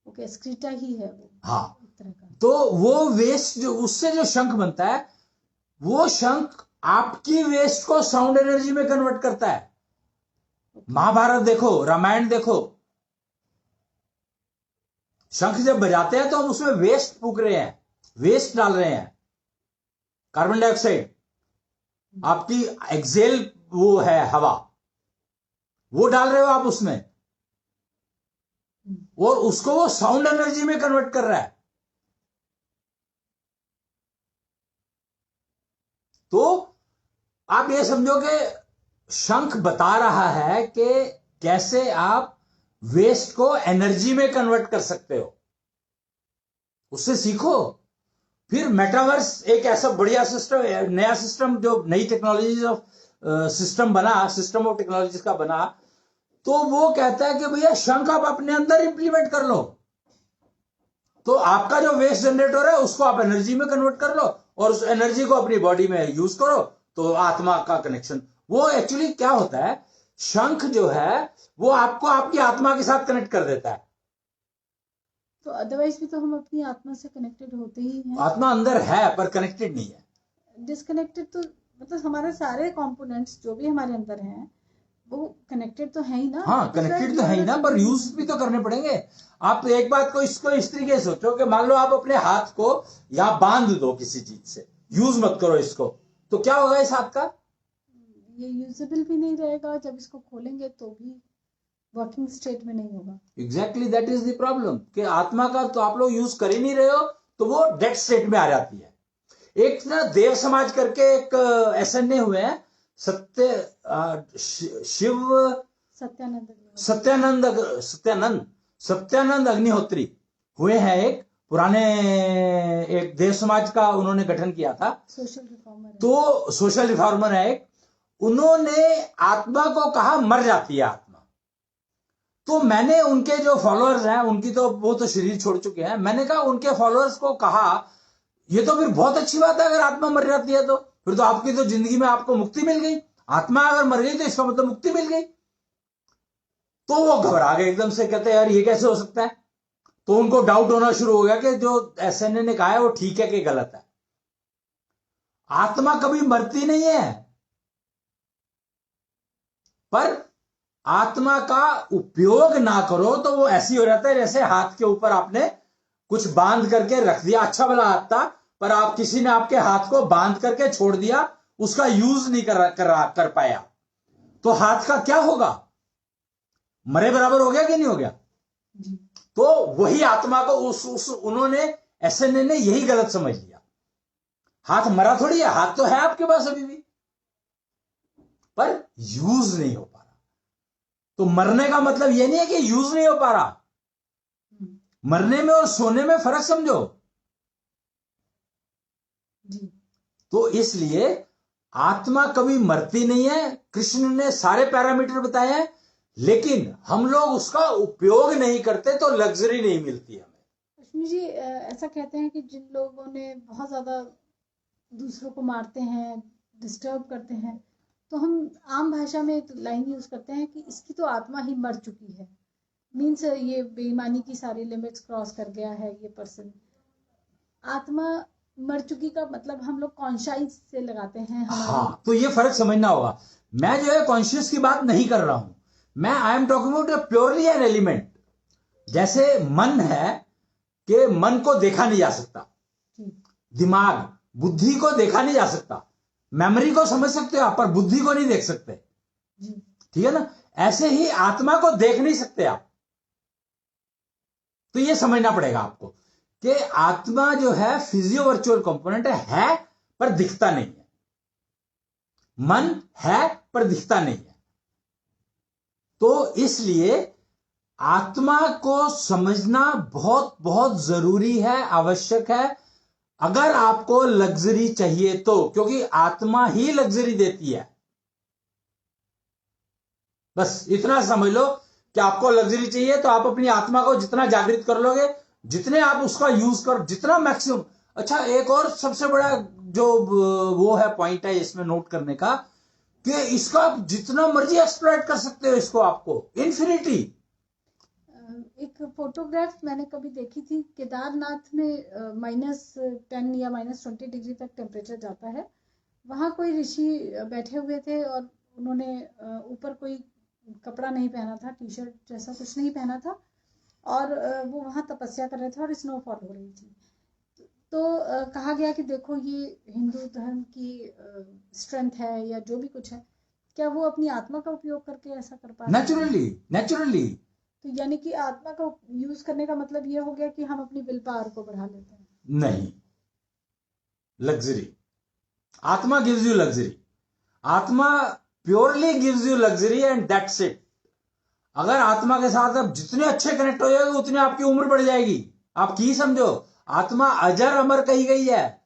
Okay, excreta ही है वो। हाँ, एक तरह का। तो वो वेस्ट जो, उससे जो शंख बनता है, वो शंख आपकी वेस्ट को साउंड एनर्जी में कन्वर्ट करता है। महाभारत देखो, रामायण देखो, शंख जब बजाते हैं तो हम उसमें वेस्ट फूक रहे हैं, वेस्ट डाल रहे हैं, कार्बन डाइऑक्साइड, आपकी एक्सेल वो है हवा, वो डाल रहे हो आप उसमें, और उसको वो साउंड एनर्जी में कन्वर्ट कर रहा है। तो आप ये समझो कि शंख बता रहा है कि कैसे आप वेस्ट को एनर्जी में कन्वर्ट कर सकते हो, उससे सीखो। फिर मेटावर्स एक ऐसा बढ़िया सिस्टम, नया सिस्टम, जो नई टेक्नोलॉजी ऑफ सिस्टम बना, सिस्टम ऑफ टेक्नोलॉजीज का बना, तो वो कहता है कि भैया शंख आप अपने अंदर इंप्लीमेंट कर लो, तो आपका जो वेस्ट जनरेट हो रहा है उसको आप एनर्जी में कन्वर्ट कर लो, और उस एनर्जी को अपनी बॉडी में यूज करो, तो आत्मा का कनेक्शन। वो एक्चुअली क्या होता है, शंख जो है वो आपको आपकी आत्मा के साथ कनेक्ट कर देता है। तो अदरवाइज भी तो हम अपनी आत्मा से कनेक्टेड होते ही हैं। आत्मा अंदर है पर कनेक्टेड नहीं है। डिस्कनेक्टेड तो मतलब हमारे सारे कंपोनेंट्स जो भी हमारे अंदर हैं वो कनेक्टेड तो है ही ना। हाँ, कनेक्टेड तो है ही ना, पर यूज भी तो करने पड़ेंगे। आप एक बात को इसको इस तरीके से सोचो कि मान लो आप अपने हाथ को यहां बांध दो किसी चीज से, यूज मत करो इसको, तो क्या होगा इस हाथ का? ये यूजेबल भी नहीं रहेगा, जब इसको खोलेंगे तो भी वर्किंग स्टेट में नहीं होगा। Exactly, that is the problem कि आत्मा का तो आप लोग यूज कर ही नहीं रहे हो, तो वो डेड स्टेट में आ जाती है। एक ना देव समाज करके एक एसएनए हुए हैं, सत्यानंद अग्निहोत्री हुए हैं, एक पुराने एक देव समाज का उन्होंने गठन किया था, सोशल रिफॉर्मर। तो सोशल रिफॉर्मर है एक। उन्होंने आत्मा को कहा मर जाती है आत्मा। तो मैंने उनके जो फॉलोअर्स हैं, उनकी तो वो तो शरीर छोड़ चुके हैं, मैंने कहा उनके फॉलोअर्स को कहा ये तो फिर बहुत अच्छी बात है, अगर आत्मा मर जाती है तो फिर तो आपकी तो जिंदगी में आपको मुक्ति मिल गई। आत्मा अगर मर गई तो इसका मतलब मुक्ति मिल गई। तो वो घबरा गए एकदम से, कहते यार ये कैसे हो सकता है। तो उनको डाउट होना शुरू हो गया कि जो एसएनए ने कहा है वो ठीक है कि गलत है। आत्मा कभी मरती नहीं है, पर आत्मा का उपयोग ना करो तो वो ऐसी हो जाता है जैसे हाथ के ऊपर आपने कुछ बांध करके रख दिया, अच्छा भला हाथ था, पर आप किसी ने आपके हाथ को बांध करके छोड़ दिया, उसका यूज नहीं कर पाया, तो हाथ का क्या होगा? मरे बराबर हो गया कि नहीं हो गया? तो वही आत्मा को उन्होंने एसएनए ने यही गलत समझ लिया। हाथ मरा थोड़ी है, हाथ तो है आपके पास अभी भी, पर यूज नहीं हो पा रहा। तो मरने का मतलब यह नहीं है कि यूज नहीं हो पा रहा। मरने में और सोने में फर्क समझो। तो इसलिए आत्मा कभी मरती नहीं है। कृष्ण ने सारे पैरामीटर बताए हैं, लेकिन हम लोग उसका उपयोग नहीं करते तो लग्जरी नहीं मिलती हमें। लक्ष्मी जी ऐसा कहते हैं कि जिन लोगों ने बहुत ज्यादा दूसरों को मारते हैं, डिस्टर्ब करते हैं, तो हम आम भाषा में एक लाइन यूज करते हैं कि इसकी तो आत्मा ही मर चुकी है। मीन्स ये बेईमानी की सारी लिमिट्स क्रॉस कर गया है ये पर्सन। आत्मा मर चुकी का मतलब हम लोग कॉन्शियस से लगाते हैं। हाँ, तो ये फर्क समझना होगा। मैं जो है कॉन्शियस की बात नहीं कर रहा हूं, आई am talking about purely an element. जैसे मन है कि मन को देखा नहीं जा सकता, दिमाग बुद्धि को देखा नहीं जा सकता, मेमोरी को समझ सकते हो आप पर बुद्धि को नहीं देख सकते, ठीक है ना। ऐसे ही आत्मा को देख नहीं सकते आप। तो ये समझना पड़ेगा आपको कि आत्मा जो है फिजियो वर्चुअल कंपोनेंट है पर दिखता नहीं है, मन है पर दिखता नहीं है। तो इसलिए आत्मा को समझना बहुत बहुत जरूरी है, आवश्यक है, अगर आपको लग्जरी चाहिए तो, क्योंकि आत्मा ही लग्जरी देती है। बस इतना समझ लो कि आपको लग्जरी चाहिए तो आप अपनी आत्मा को जितना जागृत कर लोगे, जितने आप उसका यूज कर, जितना मैक्सिमम। अच्छा, एक और सबसे बड़ा जो वो है पॉइंट है इसमें नोट करने का, कि इसका आप जितना मर्जी एक्सप्लॉइट कर सकते हो इसको, आपको इन्फिनिटी। एक फोटोग्राफ मैंने कभी देखी थी, केदारनाथ में -10 या -20 डिग्री तक टेम्परेचर जाता है। वहाँ कोई ऋषि बैठे हुए थे और उन्होंने ऊपर कोई कपड़ा नहीं पहना था, टी शर्ट जैसा कुछ नहीं पहना था, और वो वहाँ तपस्या कर रहे थे और स्नोफॉल हो रही थी। तो कहा गया कि देखो ये हिंदू धर्म की स्ट्रेंथ है या जो भी कुछ है, क्या वो अपनी आत्मा का उपयोग करके ऐसा कर पा रहे हैं? नेचुरली। तो यानी कि आत्मा का यूज करने का मतलब ये हो गया कि हम अपनी विल पावर को बढ़ा लेते हैं। नहीं, लग्जरी, आत्मा गिव्स यू लग्जरी, आत्मा purely gives you luxury and that's it. अगर आत्मा के साथ आप जितने अच्छे कनेक्ट हो जाएंगे उतनी आपकी उम्र बढ़ जाएगी। आप की समझो, आत्मा अजर अमर कही गई है।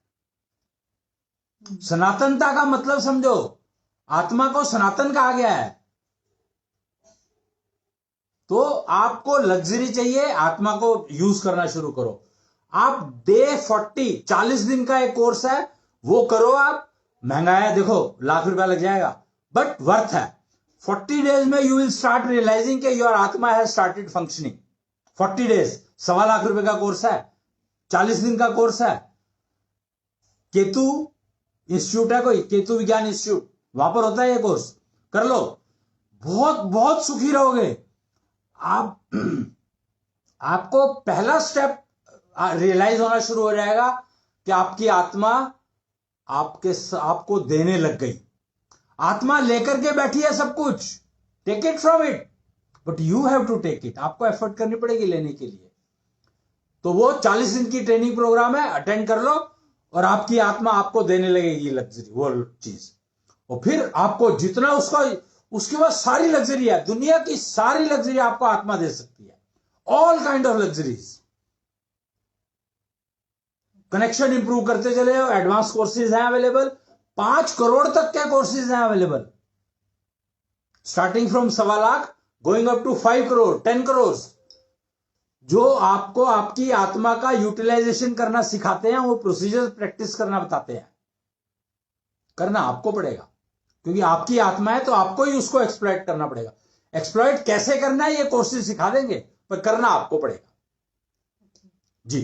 सनातनता का मतलब समझो, आत्मा को सनातन कहा गया है। तो आपको लग्जरी चाहिए, आत्मा को यूज करना शुरू करो। आप डे 40 दिन का एक कोर्स है, वो करो आप। महंगा है, देखो लाख रुपया लग जाएगा, बट वर्थ है। 40 डेज में यू विल स्टार्ट रियलाइजिंग कि योर आत्मा has started functioning. 40 days, 1.25 lakh रुपए का कोर्स है, 40 दिन का कोर्स है। केतु इंस्टीट्यूट है कोई, केतु विज्ञान इंस्टीट्यूट, वहां पर होता है ये कोर्स, कर लो। बहुत बहुत सुखी रहोगे आप। आपको पहला स्टेप रियलाइज होना शुरू हो जाएगा कि आपकी आत्मा आपको देने लग गई। आत्मा लेकर के बैठी है सब कुछ, take it from it, but you have to take it. आपको एफर्ट करनी पड़ेगी लेने के लिए। तो वो 40 दिन की ट्रेनिंग प्रोग्राम है, अटेंड कर लो और आपकी आत्मा आपको देने लगेगी लग्जरी, वो चीज। और फिर आपको जितना उसके बाद सारी लग्जरी है, दुनिया की सारी लग्जरी आपको आत्मा दे सकती है। All kind of luxuries. Connection improve करते चले जाओ, एडवांस कोर्सेज हैं अवेलेबल, 5 करोड़ तक के कोर्सेज हैं available, starting from 1.25 lakh going up to 5 crore 10 crore, जो आपको आपकी आत्मा का यूटिलाइजेशन करना सिखाते हैं। वो प्रोसीजर प्रैक्टिस करना बताते हैं। करना आपको पड़ेगा, क्योंकि आपकी आत्मा है तो आपको ही उसको एक्सप्लॉइट करना पड़ेगा। एक्सप्लॉइट कैसे करना है ये कोर्सेज सिखा देंगे, पर करना आपको पड़ेगा जी।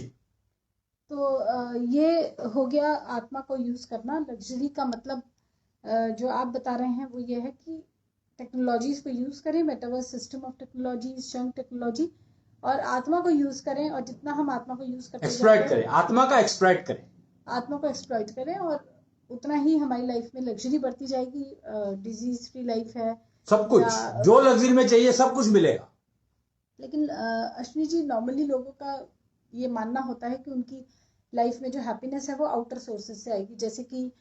तो ये हो गया आत्मा को यूज करना। लग्जरी का मतलब जो आप बता रहे हैं वो ये है कि टेक्नोलॉजीज को यूज करें, metaverse system of technology, शंक technology, और आत्मा को यूज करें। और जितना हम आत्मा को यूज करते एक्सप्लॉइट करें, आत्मा का एक्सप्लॉइट करें, आत्मा को एक्सप्लॉइट करें, और उतना ही हमारी लाइफ में लग्जरी बढ़ती जाएगी। डिजीज फ्री लाइफ है, सब कुछ जो लग्जरी में चाहिए सब कुछ मिलेगा। लेकिन अश्विनी जी, नॉर्मली लोगों का ये मानना होता है कि उनकी लाइफ में जो हैप्पीनेस है वो आउटर सोर्सेज से आएगी, जैसे कि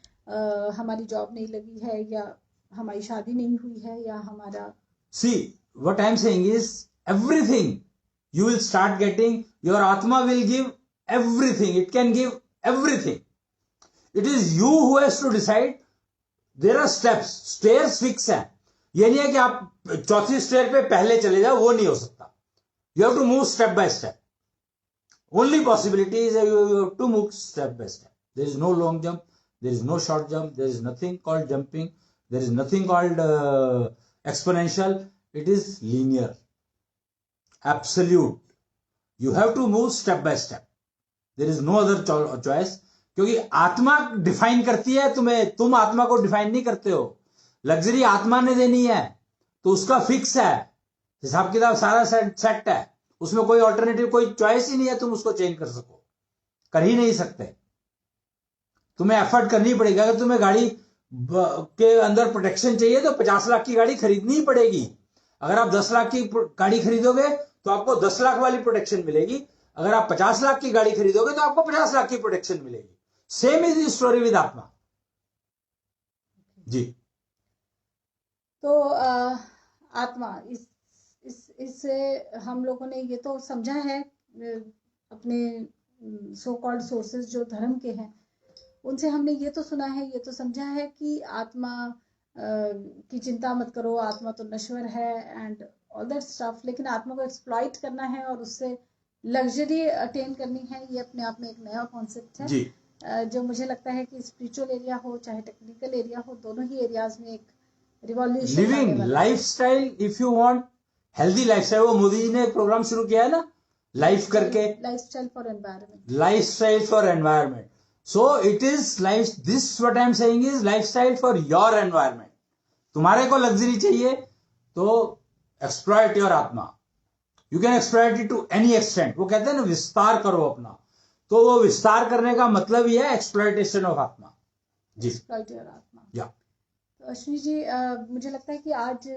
हमारी जॉब नहीं लगी है, या हमारी शादी नहीं हुई है, या हमारा see what I am saying is everything you will start getting, your atma will give everything, it can give everything. It is you who has to decide. There are steps, stairs fix है। ये नहीं है कि आप चौथी स्टेयर पे पहले चले जाओ, वो नहीं हो सकता। You have to move step by step. Only possibility is you have to move step by step. There is no long jump, there is no short jump, there is nothing called jumping, there is nothing called exponential. It is linear. Absolute. You have to move step by step. There is no other choice. क्योंकि आत्मा डिफाइन करती है तुम्हें, तुम आत्मा को डिफाइन नहीं करते हो। लग्जरी आत्मा ने देनी है तो उसका फिक्स है, हिसाब किताब सारा सेट है, उसमें कोई ऑल्टरनेटिव, कोई चॉइस ही नहीं है तुम उसको चेंज कर सको, कर ही नहीं सकते। तुम्हें एफर्ट करनी पड़ेगी। अगर तुम्हें गाड़ी के अंदर प्रोटेक्शन चाहिए तो 50 लाख की गाड़ी खरीदनी ही पड़ेगी। अगर आप 10 लाख की गाड़ी खरीदोगे तो आपको 10 लाख वाली प्रोटेक्शन मिलेगी। अगर आप 50 लाख की गाड़ी खरीदोगे तो आपको 50 लाख की प्रोटेक्शन मिलेगी। Same is the story with आत्मा जी। तो आत्मा इससे हम लोगों ने ये तो समझा है, अपने सो कॉल्ड सोर्सेज जो धर्म के हैं उनसे हमने ये तो सुना है, ये तो समझा है कि आत्मा की चिंता मत करो, आत्मा तो नश्वर है एंड ऑल दैट स्टफ। लेकिन आत्मा को एक्सप्लॉइट करना है और उससे लग्जरी अटेन करनी है, ये अपने आप में एक नया कॉन्सेप्ट है जी। जो मुझे लगता है कि स्पिरिचुअल एरिया हो चाहे टेक्निकल एरिया हो, दोनों ही एरियाज में एक revolution living lifestyle, if you want healthy lifestyle, वो मोदी जी ने एक प्रोग्राम शुरू किया है ना, लाइफ करके, lifestyle for environment, lifestyle for environment. So it is life, this what I am saying is lifestyle for your environment. तुम्हारे को लग्जरी चाहिए तो exploit your आत्मा, you can exploit it to any extent। वो कहते हैं ना विस्तार करो अपना, तो वो विस्तार करने का मतलब ही है exploitation of आत्मा जी। exploit your आत्मा या तो अश्विनी जी, मुझे लगता है कि आज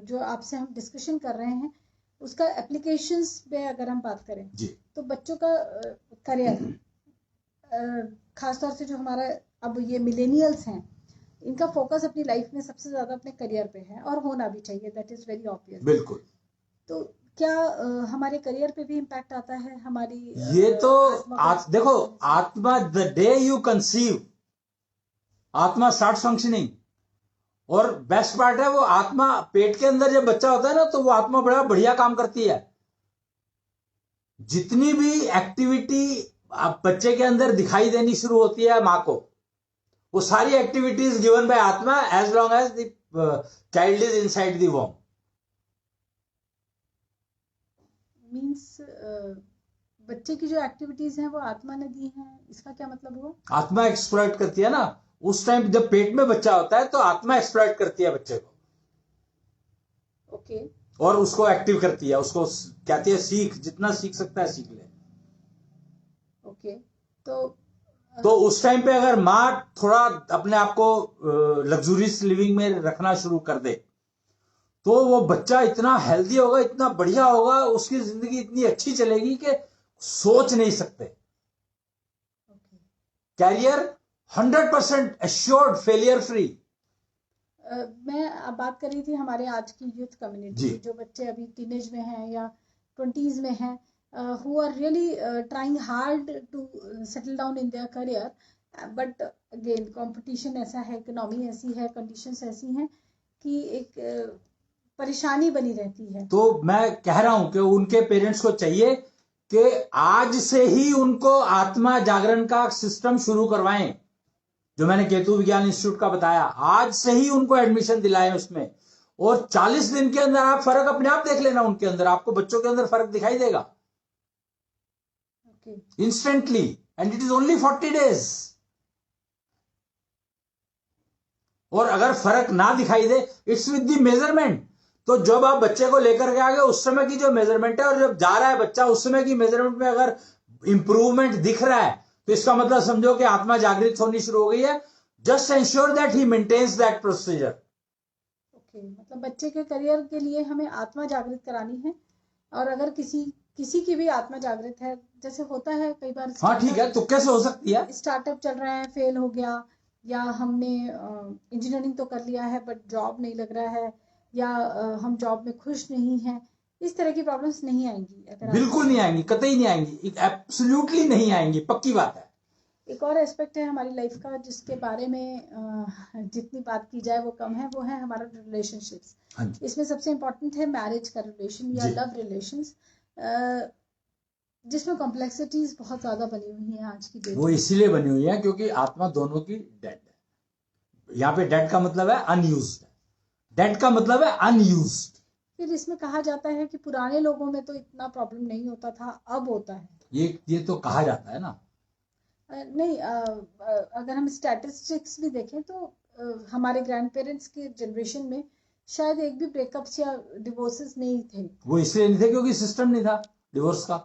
जो आपसे हम डिस्कशन कर रहे हैं उसका एप्लीकेशंस पे अगर हम बात करें जी, तो बच्चों का करियर, खासतौर से जो हमारा अब ये मिलेनियल्स हैं, इनका फोकस अपनी लाइफ में सबसे ज्यादा अपने करियर पे है और होना भी चाहिए, दैट इज वेरी ऑब्वियस। बिल्कुल। तो क्या हमारे करियर पे भी इम्पैक्ट आता है हमारी ये तो देखो, आत्मा द डे यू कंसीव आत्मा स्टार्ट फंक्शनिंग। और बेस्ट पार्ट है वो आत्मा पेट के अंदर जब बच्चा होता है ना तो वो आत्मा बड़ा बढ़िया काम करती है। जितनी भी एक्टिविटी आप बच्चे के अंदर दिखाई देनी शुरू होती है मां को, वो सारी एक्टिविटीज गिवन बाय आत्मा as long as the child is inside the वॉर्म। मींस बच्चे की जो एक्टिविटीज हैं वो आत्मा ने दी हैं, इसका क्या मतलब हुआ? आत्मा एक्सप्लॉइट करती है ना, उस टाइम जब पेट में बच्चा होता है तो आत्मा एक्सप्लॉइट करती है बच्चे को। ओके। और उसको एक्टिव करती है, उसको कहती है सीख, जितना सीख सकता है सीख ले। ओके। तो उस टाइम पे अगर माँ थोड़ा अपने आप को लग्जूरियस लिविंग में रखना शुरू कर दे तो वो बच्चा इतना हेल्दी होगा, इतना बढ़िया होगा, उसकी जिंदगी इतनी अच्छी चलेगी कि सोच नहीं सकते। Career 100% assured, failure free. मैं अब बात कर रही थी हमारे आज की यूथ कम्युनिटी, जो बच्चे अभी टीनेज में हैं या 20s में हैं, who are really trying hard to settle down in their career, but again competition ऐसा है, इकोनॉमी ऐसी है, कंडीशंस ऐसी हैं कि एक परेशानी बनी रहती है। तो मैं कह रहा हूं कि उनके पेरेंट्स को चाहिए कि आज से ही उनको आत्मा जागरण का सिस्टम शुरू करवाएं, जो मैंने केतु विज्ञान इंस्टीट्यूट का बताया। आज से ही उनको एडमिशन दिलाएं उसमें, और 40 दिन के अंदर आप फर्क अपने आप देख लेना उनके अंदर, आपको बच्चों के अंदर फर्क दिखाई देगा instantly, and it is only 40 days. और अगर फर्क ना दिखाई दे, इट्स विद द मेजरमेंट। तो जब आप बच्चे को लेकर के आगे उस समय की जो मेजरमेंट है, और जब जा रहा है बच्चा उस समय की मेजरमेंट में अगर इंप्रूवमेंट दिख रहा है तो इसका मतलब समझो कि आत्मा जागृत होनी शुरू हो गई है। Just ensure that he maintains that procedure. Okay, मतलब बच्चे के करियर के लिए हमें आत्मा जागृत करानी है, और अगर किसी की भी आत्मा जागृत है, जैसे होता है कई बार, हाँ ठीक है, तो कैसे हो सकती है? स्टार्टअप चल रहा है, फेल हो गया, या हमने इंजीनियरिंग तो कर लिया है बट जॉब नहीं लग रहा है, या हम जॉब में खुश नहीं हैं, इस तरह की प्रॉब्लम्स नहीं आएंगी अगर बिल्कुल नहीं आएंगी, कतई नहीं आएंगी, एब्सोल्युटली नहीं आएंगी, पक्की बात है। एक और एस्पेक्ट है हमारी लाइफ का जिसके बारे में जितनी बात की जाए वो कम है, वो है हमारा रिलेशनशिप्स। इसमें सबसे इम्पोर्टेंट है मैरिज का रिलेशन या लव रिलेशंस, जिसमें कॉम्प्लेक्सिटीज बहुत ज्यादा बनी हुई हैं आज की डेट। वो इसीलिए बनी हुई है क्योंकि आत्मा दोनों की डेड है। यहाँ पे डेड का मतलब है अनयूज्ड, डेड का मतलब है अनयूज्ड। फिर इसमें कहा जाता है कि पुराने लोगों में तो इतना प्रॉब्लम नहीं होता था, अब होता है। ये तो कहा जाता है ना। नहीं, अगर हम स्टैटिस्टिक्स भी देखें तो हमारे ग्रैंड पेरेंट्स के जनरेशन में शायद एक भी ब्रेकअप्स या डिवोर्सेस नहीं थे। वो इसलिए नहीं थे क्योंकि सिस्टम नहीं था डिवोर्स का।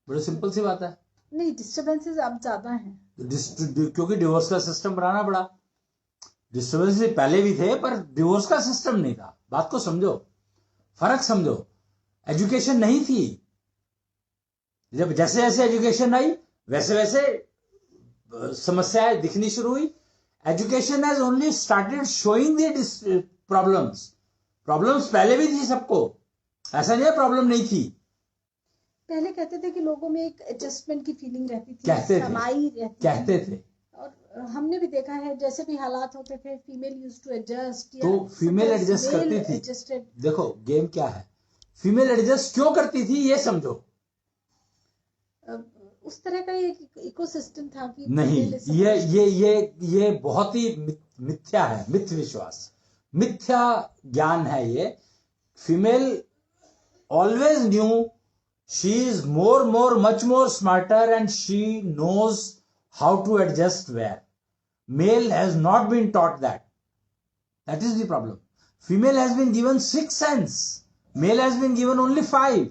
बड़ी सिंपल सी बात है। नहीं, डिस्टरबेंसेस अब ज्यादा हैं। क्योंकि डिवोर्स का सिस्टम बनाना पड़ा। डिस्टर्बेंस पहले भी थे पर डिवोर्स का सिस्टम नहीं था। बात को समझो, फर्क समझो। एजुकेशन नहीं थी। जब जैसे जैसे एजुकेशन आई वैसे वैसे समस्याएं दिखनी शुरू हुई। Education has only started showing the problems. Problems पहले भी थी सबको, ऐसा नहीं है प्रॉब्लम नहीं थी। पहले कहते थे कि लोगों में एक एडजस्टमेंट की फीलिंग रहती थी, कहते समाई रहती कहते थे। और हमने भी देखा है जैसे भी हालात होते थे फीमेल यूज टू एडजस्ट। तो फीमेल एडजस्ट करती थी। एडजस्टेड। देखो गेम क्या है, फीमेल एडजस्ट क्यों करती थी ये समझो। उस तरह का एक इकोसिस्टम था कि नहीं, ये बहुत ही मिथ्या है, मिथ्या विश्वास, मिथ्या ज्ञान है ये। Female always knew she is more much more smarter and she knows how to adjust where. Male has not been taught that. That is the problem. Female has been given 6 sense, male has been given only 5.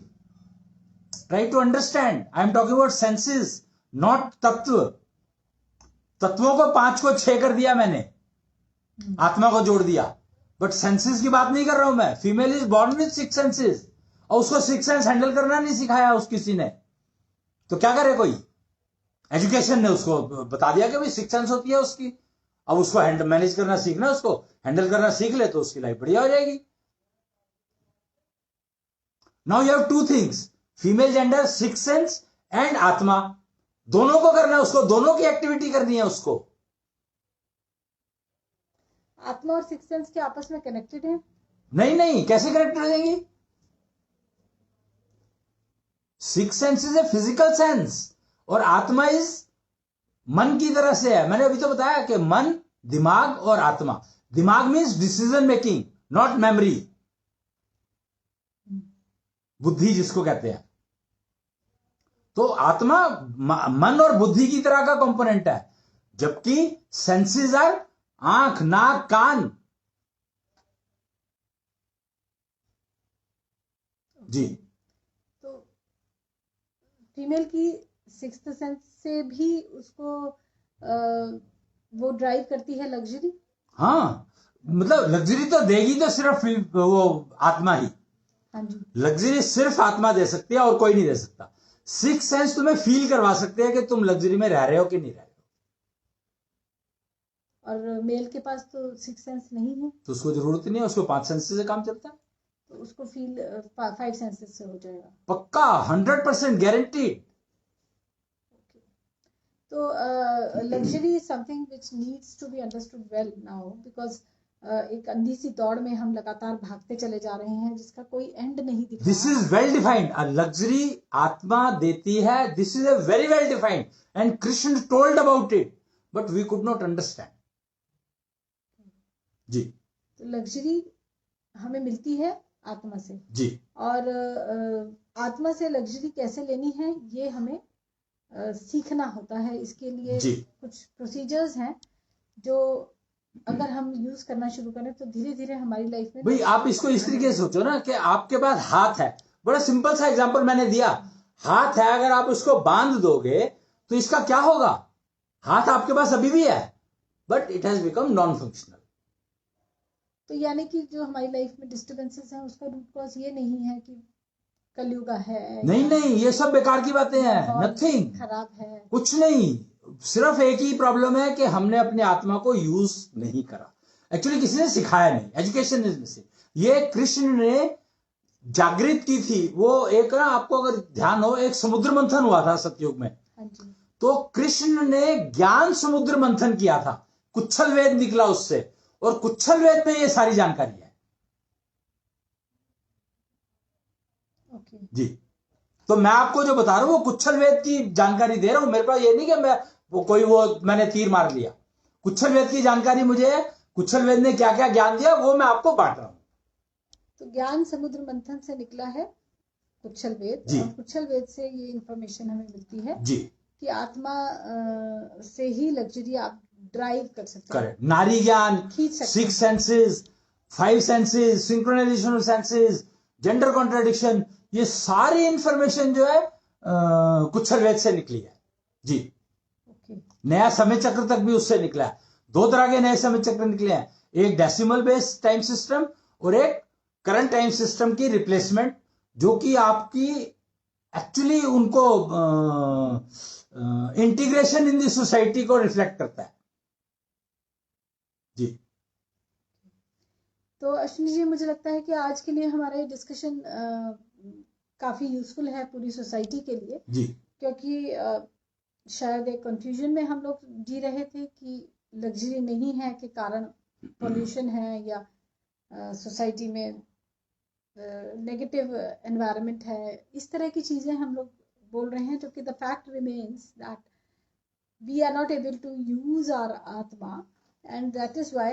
Try to understand. I am talking about senses, not तत्व। तत्वों को 5 को 6 कर दिया मैंने, आत्मा को जोड़ दिया, बट सेंसेस की बात नहीं कर रहा हूं मैं। Female is born with 6 senses और उसको 6 सेंस हैंडल करना नहीं सिखाया उस किसी ने, तो क्या करे कोई। एजुकेशन ने उसको बता दिया कि भाई 6 सेंस होती है उसकी, अब उसको हैंडल मैनेज करना सीखना, उसको हैंडल करना सीख ले तो उसकी लाइफ बढ़िया हो जाएगी। Now you have 2 things, female gender 6 sense and आत्मा, दोनों को करना है उसको, दोनों की एक्टिविटी करनी है उसको। आत्मा और 6 सेंस के आपस में कनेक्टेड है? नहीं, कैसे कनेक्टेड हो जाएंगी? 6 sense is a physical sense और आत्मा इज मन की तरह से है। मैंने अभी तो बताया कि मन, दिमाग और आत्मा। दिमाग means decision making, not memory, बुद्धि जिसको कहते हैं। तो आत्मा मन और बुद्धि की तरह का कंपोनेंट है, जबकि सेंसेस आर आंख, नाक, कान। जी। तो फीमेल की 6th सेंस से भी उसको वो ड्राइव करती है लग्जरी। हाँ, मतलब लग्जरी तो देगी तो सिर्फ वो आत्मा ही। हाँ जी। लग्जरी सिर्फ आत्मा दे सकती है और कोई नहीं दे सकता। 6 सेंस तुम्हें फील करवा सकते हैं कि तुम लग्जरी में रह रहे हो कि नहीं रह रहे हो। और मेल के पास तो 6 सेंस नहीं है, तो उसको जरूरत नहीं है, उसको 5 सेंसेस से काम चलता है, तो उसको फील 5 सेंसेस से हो जाएगा पक्का, 100% गारंटीड। तो luxury is something which needs to be understood well now, because एक अंधी सी दौड़ में हम लगातार भागते चले जा रहे हैं जिसका कोई एंड नहीं दिख रहा। This is well defined. Luxury आत्मा देती है, this is a very well defined and Krishna told about it, but we could not understand. जी। तो लग्जरी हमें मिलती है आत्मा से जी, और आत्मा से लग्जरी कैसे लेनी है ये हमें सीखना होता है। इसके लिए जी। कुछ प्रोसीजर्स हैं जो अगर हम यूज करना शुरू करें तो धीरे धीरे हमारी लाइफ में। भाई आप इसको इस तरीके से सोचो ना कि आपके पास हाथ है, बड़ा सिंपल सा एग्जांपल मैंने दिया। हाथ है, अगर आप उसको बांध दोगे तो इसका क्या होगा? हाथ आपके पास अभी भी है but it has become non functional. तो यानी कि जो हमारी लाइफ में डिस्टर्बेंसेस हैं उसका रूट कॉज ये नहीं है कि कलयुग है, नहीं, ये सब बेकार की बातें हैं। नथिंग, खराब है, कुछ नहीं। सिर्फ एक ही प्रॉब्लम है कि हमने अपनी आत्मा को यूज नहीं करा। एक्चुअली किसी ने सिखाया नहीं, एजुकेशन में से। ये कृष्ण ने जागृत की थी। वो एक ना, आपको अगर ध्यान हो, एक समुद्र मंथन हुआ था सतयुग में। तो कृष्ण ने ज्ञान समुद्र मंथन किया था, कुच्छल वेद निकला उससे, और कुच्छल वेद में ये सारी जानकारी है। जी। तो मैं आपको जो बता रहा हूं वो कुच्छल वेद की जानकारी दे रहा हूं। मेरे पास ये नहीं कि मैं मैंने तीर मार लिया। कुच्छल वेद की जानकारी मुझे, कुच्छल वेद ने क्या क्या ज्ञान दिया वो मैं आपको बांट रहा हूं। तो ज्ञान समुद्र मंथन से निकला है कुच्छल वेद, और कुच्छल वेद से ये इंफॉर्मेशन हमें मिलती है जी कि आत्मा से ही लग्जरी आप ड्राइव कर सकते हैं, करेक्ट, नारी ज्ञान, खींच सकते 6 senses, 5 senses, synchronization of senses, gender contradiction, ये सारी इंफॉर्मेशन जो है कुच्छल वेद से निकली है जी। ओके नया समय चक्र तक भी उससे निकला है। 2 तरह के नए समय चक्र निकले हैं, एक डेसिमल बेस्ड टाइम सिस्टम और एक करंट टाइम सिस्टम की रिप्लेसमेंट, जो कि आपकी एक्चुअली उनको इंटीग्रेशन इन द सोसाइटी को रिफ्लेक्ट करता है जी। तो अश्विनी जी, मुझे लगता है कि आज के लिए हमारा ये डिस्कशन काफी यूजफुल है पूरी सोसाइटी के लिए जी क्योंकि शायद एक कंफ्यूजन में हम लोग जी रहे थे कि लग्जरी नहीं है के कारण पॉल्यूशन है या सोसाइटी में नेगेटिव एनवायरनमेंट है, इस तरह की चीजें हम लोग बोल रहे हैं, जबकि the fact remains that we are not able to use our आत्मा and that is why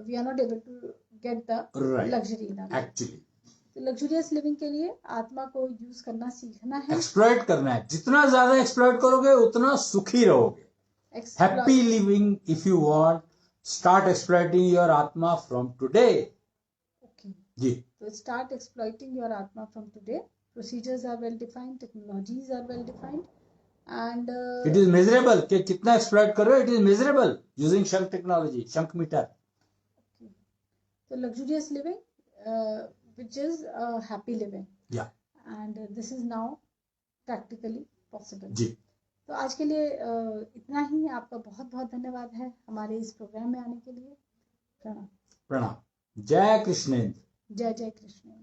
we are not able to get the luxury in our life. Actually तो लग्जूरियस लिविंग के लिए आत्मा को यूज करना सीखना है, एक्सप्लॉइट करना है। जितना ज्यादा एक्सप्लॉइट करोगे उतना सुखी रहोगे। Happy living if you want, start exploiting your आत्मा फ्रॉम टुडे जी। तो स्टार्ट एक्सप्लॉइटिंग योर आत्मा from today. Procedures are well defined, technologies are well defined and it is measurable कि कितना एक्सप्लॉइट कर रहे हो, it is measurable using शंख टेक्नोलॉजी, शंख मीटर। तो luxurious living which is happy living, yeah and this is now practically possible जी। तो आज के लिए इतना ही। आपका बहुत बहुत धन्यवाद है हमारे इस प्रोग्राम में आने के लिए। प्रणाम। प्रणाम। जय कृष्णेंद्र। जय जय कृष्ण।